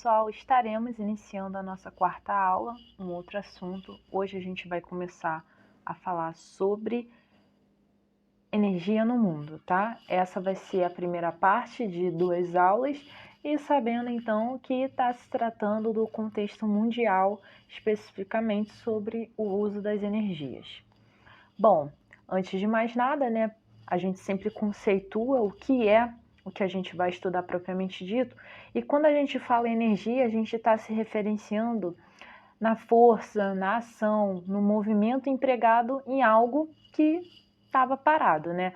pessoal, estaremos iniciando a nossa quarta aula, um outro assunto. Hoje a gente vai começar a falar sobre energia no mundo, tá? Essa vai ser a primeira parte de 2 aulas e sabendo então que está se tratando do contexto mundial, especificamente sobre o uso das energias. Bom, antes de mais nada, né, a gente sempre conceitua o que é o que a gente vai estudar propriamente dito, e quando a gente fala em energia, a gente está se referenciando na força, na ação, no movimento empregado em algo que estava parado, né?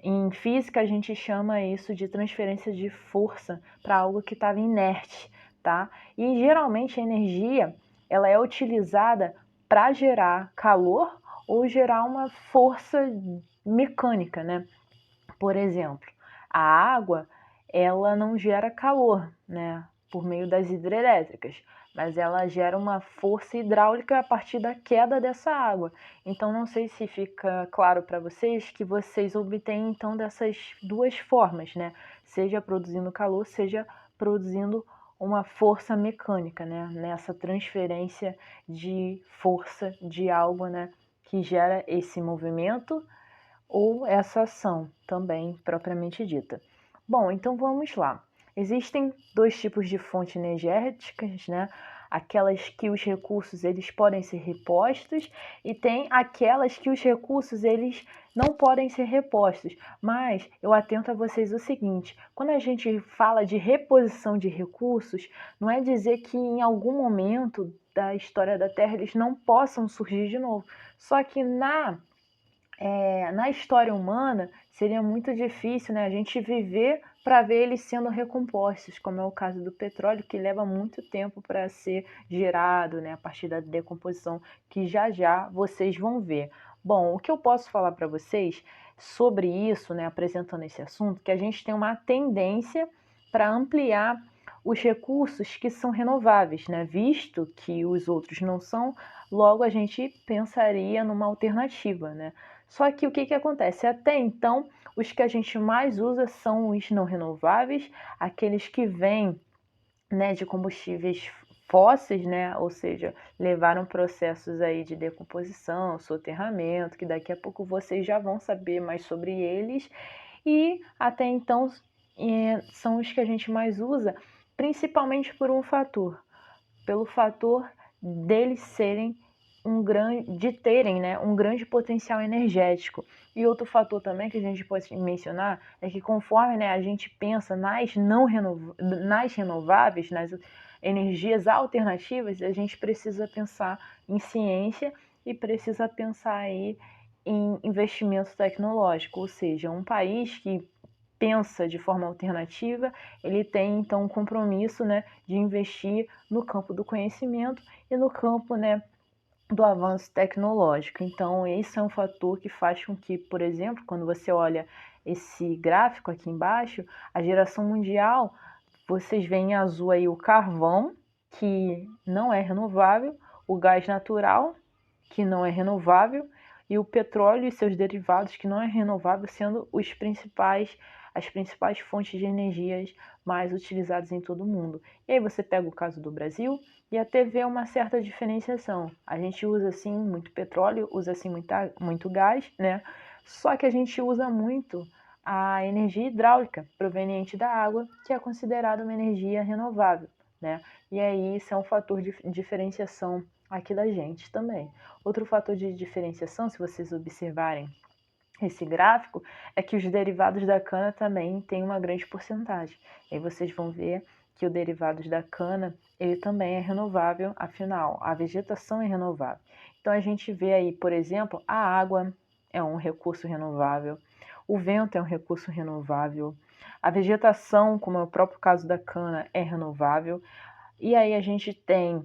Em física, a gente chama isso de transferência de força para algo que estava inerte, tá? E geralmente a energia, ela é utilizada para gerar calor ou gerar uma força mecânica, né? Por exemplo, a água, ela não gera calor, né, por meio das hidrelétricas, mas ela gera uma força hidráulica a partir da queda dessa água. Então, não sei se fica claro para vocês que vocês obtêm, então, dessas duas formas, né, seja produzindo calor, seja produzindo uma força mecânica, né, nessa transferência de força de algo, né, que gera esse movimento ou essa ação também propriamente dita. Bom, então vamos lá. Existem 2 tipos de fontes energéticas, né? Aquelas que os recursos eles podem ser repostos e tem aquelas que os recursos eles não podem ser repostos. Mas eu atento a vocês o seguinte, quando a gente fala de reposição de recursos, não é dizer que em algum momento da história da Terra eles não possam surgir de novo. Só que na história humana, seria muito difícil, né, a gente viver para ver eles sendo recompostos, como é o caso do petróleo, que leva muito tempo para ser gerado, né, a partir da decomposição, que já já vocês vão ver. Bom, o que eu posso falar para vocês sobre isso, né, apresentando esse assunto, que a gente tem uma tendência para ampliar os recursos que são renováveis, né, visto que os outros não são, logo a gente pensaria numa alternativa, né? Só que o que acontece? Até então, os que a gente mais usa são os não renováveis, aqueles que vêm, né, de combustíveis fósseis, né, ou seja, levaram processos aí de decomposição, soterramento, que daqui a pouco vocês já vão saber mais sobre eles, e até então são os que a gente mais usa, principalmente por um fator, pelo fator deles serem de terem, né, um grande potencial energético. E outro fator também que a gente pode mencionar é que conforme, né, a gente pensa nas renováveis, nas energias alternativas, a gente precisa pensar em ciência e precisa pensar aí em investimento tecnológico, ou seja, um país que pensa de forma alternativa, ele tem então um compromisso, né, de investir no campo do conhecimento e no campo, né, do avanço tecnológico. Então, esse é um fator que faz com que, por exemplo, quando você olha esse gráfico aqui embaixo, a geração mundial, vocês veem em azul aí o carvão, que não é renovável, o gás natural, que não é renovável, e o petróleo e seus derivados, que não é renovável, sendo as principais fontes de energias mais utilizadas em todo o mundo. E aí você pega o caso do Brasil e até vê uma certa diferenciação. A gente usa assim muito petróleo, usa assim muito gás, né? Só que a gente usa muito a energia hidráulica proveniente da água, que é considerada uma energia renovável, né? E aí isso é um fator de diferenciação aqui da gente também. Outro fator de diferenciação, se vocês observarem esse gráfico, é que os derivados da cana também têm uma grande porcentagem. E aí vocês vão ver que o derivados da cana, ele também é renovável, afinal, a vegetação é renovável. Então a gente vê aí, por exemplo, a água é um recurso renovável, o vento é um recurso renovável, a vegetação, como é o próprio caso da cana, é renovável. E aí a gente tem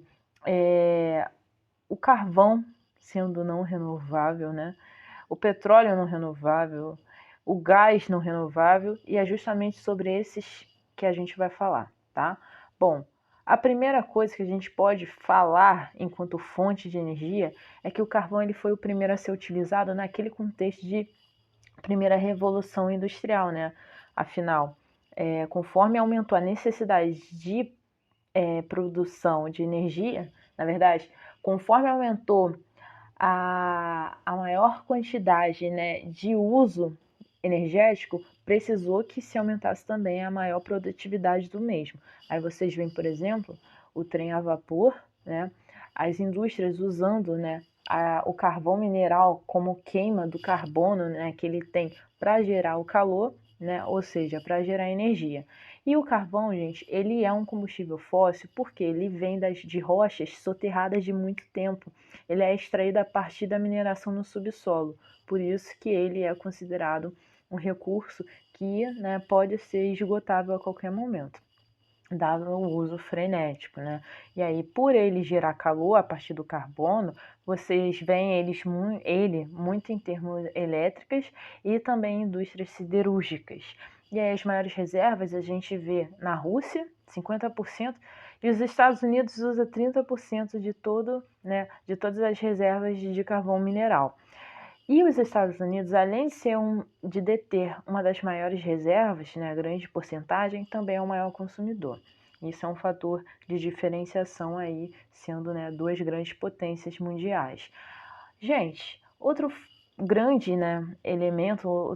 o carvão sendo não renovável, né? O petróleo não renovável, o gás não renovável, e é justamente sobre esses que a gente vai falar, tá? Bom, a primeira coisa que a gente pode falar enquanto fonte de energia é que o carvão ele foi o primeiro a ser utilizado naquele contexto de primeira revolução industrial, né? Afinal, conforme aumentou a necessidade de produção de energia, na verdade, conforme aumentou a maior quantidade, né, de uso energético, precisou que se aumentasse também a maior produtividade do mesmo. Aí vocês veem, por exemplo, o trem a vapor, né, as indústrias usando, né, o carvão mineral como queima do carbono, né, que ele tem para gerar o calor, né, ou seja, para gerar energia. E o carvão, gente, ele é um combustível fóssil porque ele vem de rochas soterradas de muito tempo. Ele é extraído a partir da mineração no subsolo, por isso que ele é considerado um recurso que, né, pode ser esgotável a qualquer momento, dado o uso frenético, né? E aí, por ele gerar calor a partir do carbono, vocês veem ele muito em termos elétricas e também em indústrias siderúrgicas. E aí, as maiores reservas a gente vê na Rússia, 50%, e os Estados Unidos usa 30% de de todas as reservas de carvão mineral. E os Estados Unidos, além de deter uma das maiores reservas, né, grande porcentagem, também é o maior consumidor. Isso é um fator de diferenciação aí, sendo, né, duas grandes potências mundiais. Gente, outro grande, né, elemento,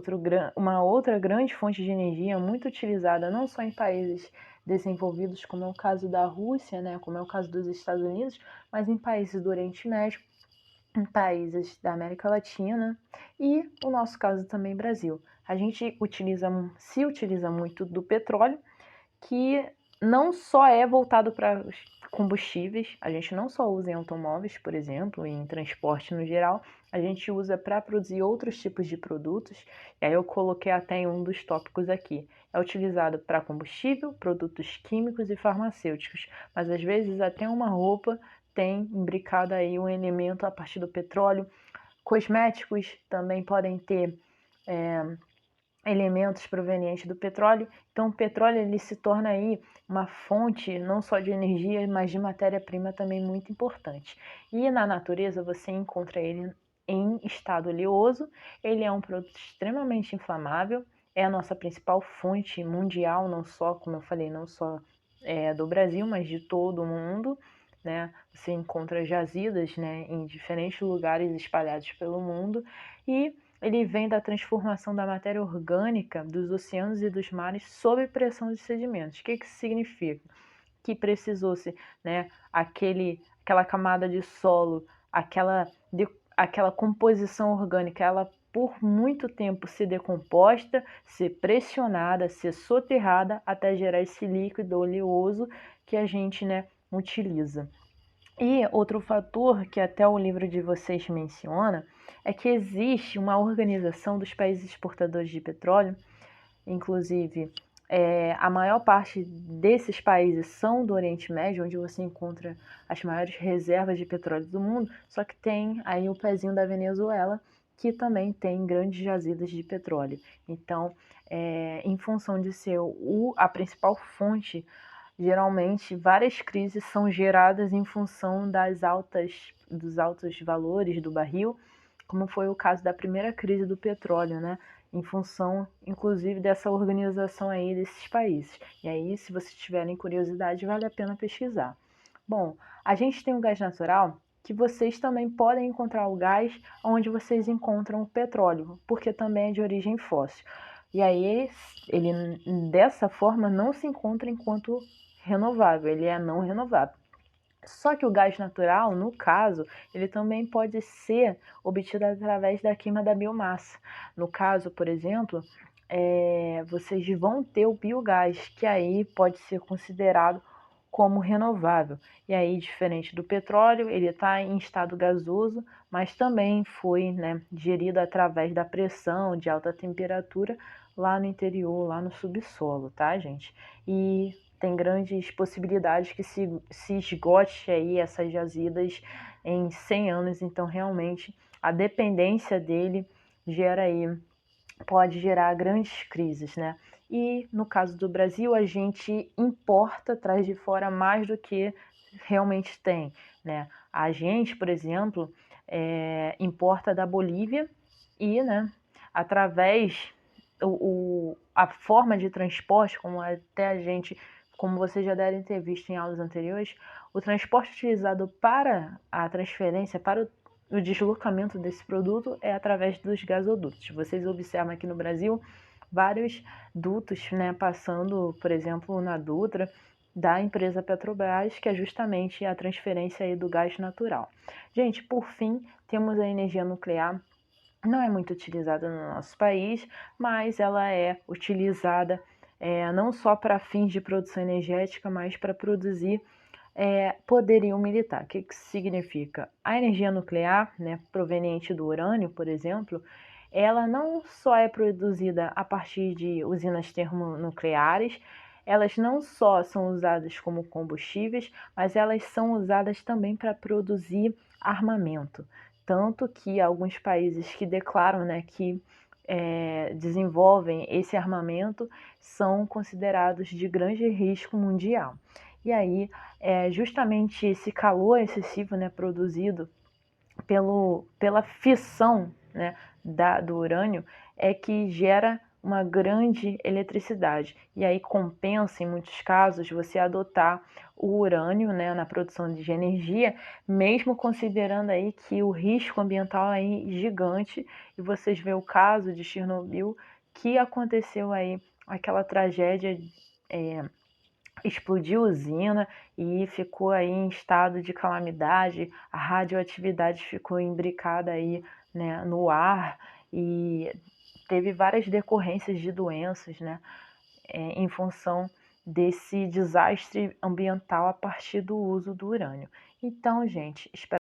uma outra grande fonte de energia muito utilizada não só em países desenvolvidos, como é o caso da Rússia, né, como é o caso dos Estados Unidos, mas em países do Oriente Médio, em países da América Latina e o nosso caso também Brasil. A gente se utiliza muito do petróleo, que não só é voltado para combustíveis, a gente não só usa em automóveis, por exemplo, e em transporte no geral, a gente usa para produzir outros tipos de produtos, e aí eu coloquei até em um dos tópicos aqui. É utilizado para combustível, produtos químicos e farmacêuticos, mas às vezes até uma roupa tem imbricado aí um elemento a partir do petróleo. Cosméticos também podem ter elementos provenientes do petróleo. Então, o petróleo ele se torna aí uma fonte não só de energia, mas de matéria-prima também muito importante. E na natureza você encontra ele em estado oleoso, ele é um produto extremamente inflamável, é a nossa principal fonte mundial, não só, como eu falei, não só do Brasil, mas de todo o mundo. Né? Você encontra jazidas, né, em diferentes lugares espalhados pelo mundo e ele vem da transformação da matéria orgânica dos oceanos e dos mares sob pressão de sedimentos. O que isso significa? Que precisou-se, né, aquela camada de solo, aquela composição orgânica, ela por muito tempo ser decomposta, ser pressionada, ser soterrada até gerar esse líquido oleoso que a gente, né, utiliza. E outro fator que até o livro de vocês menciona é que existe uma organização dos países exportadores de petróleo, inclusive a maior parte desses países são do Oriente Médio, onde você encontra as maiores reservas de petróleo do mundo, só que tem aí o pezinho da Venezuela, que também tem grandes jazidas de petróleo. Então, em função de ser a principal fonte, geralmente várias crises são geradas em função dos altos valores do barril, como foi o caso da primeira crise do petróleo, né? Em função, inclusive, dessa organização aí desses países. E aí, se vocês tiverem curiosidade, vale a pena pesquisar. Bom, a gente tem o gás natural, que vocês também podem encontrar o gás onde vocês encontram o petróleo, porque também é de origem fóssil. E aí, ele dessa forma não se encontra enquanto renovável, ele é não renovável. Só que o gás natural, no caso, ele também pode ser obtido através da queima da biomassa. No caso, por exemplo, vocês vão ter o biogás, que aí pode ser considerado como renovável. E aí, diferente do petróleo, ele está em estado gasoso, mas também foi, né, gerido através da pressão de alta temperatura lá no interior, lá no subsolo, tá, gente? E tem grandes possibilidades que se esgote aí essas jazidas em 100 anos, então realmente a dependência dele pode gerar grandes crises, né? E no caso do Brasil, a gente importa, traz de fora mais do que realmente tem, né? A gente, por exemplo, importa da Bolívia e, né, através a forma de transporte, como até a gente como vocês já devem ter visto em aulas anteriores, o transporte utilizado para a transferência, para o deslocamento desse produto é através dos gasodutos. Vocês observam aqui no Brasil vários dutos, né, passando, por exemplo, na Dutra, da empresa Petrobras, que é justamente a transferência aí do gás natural. Gente, por fim, temos a energia nuclear. Não é muito utilizada no nosso país, mas ela é utilizada não só para fins de produção energética, mas para produzir poderio militar. O que isso significa? A energia nuclear, né, proveniente do urânio, por exemplo, ela não só é produzida a partir de usinas termonucleares, elas não só são usadas como combustíveis, mas elas são usadas também para produzir armamento. Tanto que alguns países que declaram, né, que desenvolvem esse armamento são considerados de grande risco mundial. E aí, justamente esse calor excessivo, né, produzido pela fissão, né, do urânio é que gera uma grande eletricidade. E aí compensa, em muitos casos, você adotar o urânio, né, na produção de energia, mesmo considerando aí que o risco ambiental é gigante. E vocês vê o caso de Chernobyl, que aconteceu aí aquela tragédia, explodiu usina e ficou aí em estado de calamidade, a radioatividade ficou imbricada aí, né, no ar e teve várias decorrências de doenças, né, em função desse desastre ambiental a partir do uso do urânio. Então, gente, espero